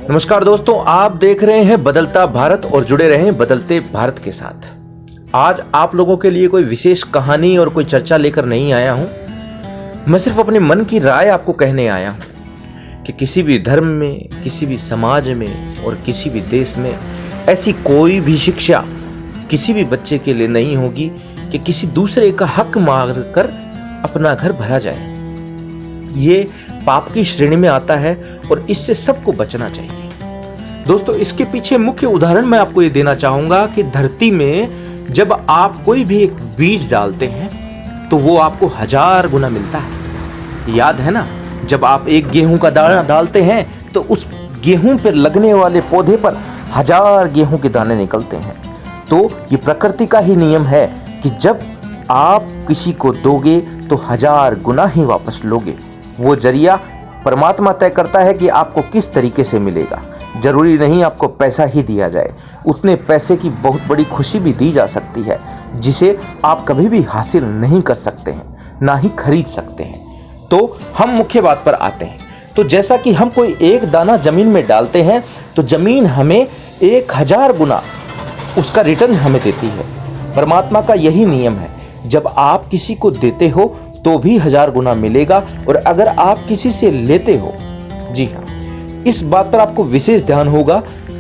नमस्कार दोस्तों, आप देख रहे हैं बदलता भारत और जुड़े रहें बदलते भारत के साथ। आज आप लोगों के लिए कोई विशेष कहानी और कोई चर्चा लेकर नहीं आया हूं। मैं सिर्फ अपने मन की राय आपको कहने आया हूं कि किसी भी धर्म में, किसी भी समाज में और किसी भी देश में ऐसी कोई भी शिक्षा किसी भी बच्चे के लिए नहीं होगी कि किसी दूसरे का हक मांग कर अपना घर भरा जाए। ये पाप की श्रेणी में आता है और इससे सबको बचना चाहिए। दोस्तों, इसके पीछे मुख्य उदाहरण मैं आपको ये देना चाहूंगा कि धरती में जब आप कोई भी एक बीज डालते हैं तो वो आपको 1000 गुना मिलता है। याद है ना, जब आप एक गेहूं का दाना डालते हैं तो उस गेहूं पर लगने वाले पौधे पर 1000 गेहूं के दाने निकलते हैं। तो ये प्रकृति का ही नियम है कि जब आप किसी को दोगे तो 1000 गुना ही वापस लोगे। वो जरिया परमात्मा तय करता है कि आपको किस तरीके से मिलेगा। जरूरी नहीं आपको पैसा ही दिया जाए, उतने पैसे की बहुत बड़ी खुशी भी दी जा सकती है जिसे आप कभी भी हासिल नहीं कर सकते हैं, ना ही खरीद सकते हैं। तो हम मुख्य बात पर आते हैं। तो जैसा कि हम कोई एक दाना जमीन में डालते हैं तो जमीन हमें 1000 गुना उसका रिटर्न हमें देती है। परमात्मा का यही नियम है, जब आप किसी को देते हो तो भी 1000 गुना मिलेगा, और अगर आप किसी से लेते हो, जी हाँ, इस बात पर आपको विशेष ध्यान होगा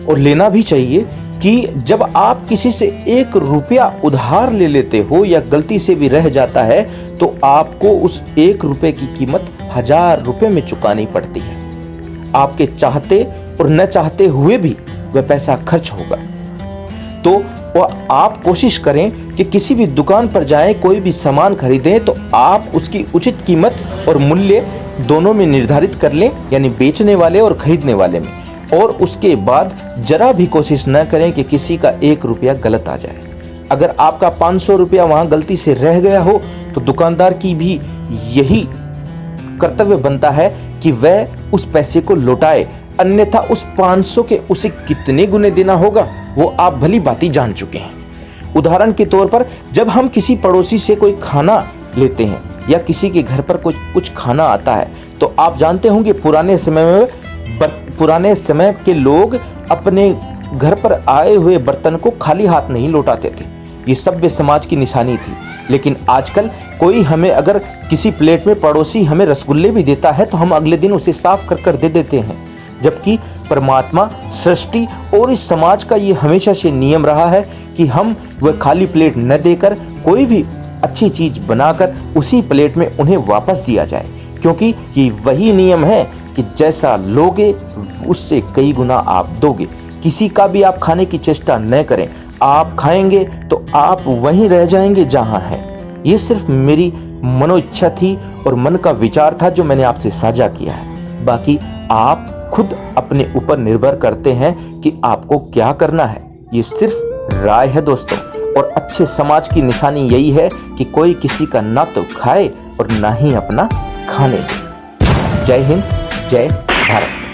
और लेना भी चाहिए कि जब आप किसी से 1 रुपया उधार ले लेते हो या गलती से भी रह जाता है तो आपको उस 1 रुपये की कीमत 1000 रुपये में चुकानी पड़ती है। आपके चाहते और न चाहते हुए भी वह पैसा खर्च होगा। तो आप कोशिश करें कि किसी भी दुकान पर जाएं, कोई भी सामान खरीदें तो आप उसकी उचित कीमत और मूल्य दोनों में निर्धारित कर लें, यानी बेचने वाले और खरीदने वाले में। और उसके बाद जरा भी कोशिश न करें कि किसी का 1 रुपया गलत आ जाए। अगर आपका 500 रुपया वहाँ गलती से रह गया हो तो दुकानदार की भी यही कर्तव्य बनता है कि वह उस पैसे को लौटाए, अन्यथा उस 500 के उसे कितने गुने देना होगा वो आप भली भांति जान चुके हैं। उदाहरण के तौर पर जब हम किसी पड़ोसी से कोई खाना लेते हैं या किसी के घर पर कुछ खाना आता है तो आप जानते होंगे पुराने समय के लोग अपने घर पर आए हुए बर्तन को खाली हाथ नहीं लौटाते थे। ये सभ्य समाज की निशानी थी। लेकिन आजकल कोई हमें अगर किसी प्लेट में पड़ोसी हमें रसगुल्ले भी देता है तो हम अगले दिन उसे साफ कर दे देते हैं, जबकि परमात्मा, सृष्टि और इस समाज का ये हमेशा से नियम रहा है कि हम वह खाली प्लेट न देकर कोई भी अच्छी चीज बनाकर उसी प्लेट में उन्हें वापस दिया जाए, क्योंकि ये वही नियम है कि जैसा लोगे उससे कई गुना आप दोगे। किसी का भी आप खाने की चेष्टा न करें, आप खाएंगे तो आप वहीं रह जाएंगे जहां है। ये सिर्फ मेरी मनोइच्छा थी और मन का विचार था जो मैंने आपसे साझा किया है। बाकी आप खुद अपने ऊपर निर्भर करते हैं कि आपको क्या करना है। ये सिर्फ राय है दोस्तों, और अच्छे समाज की निशानी यही है कि कोई किसी का ना तो खाए और ना ही अपना खाने दे। जय हिंद, जय भारत।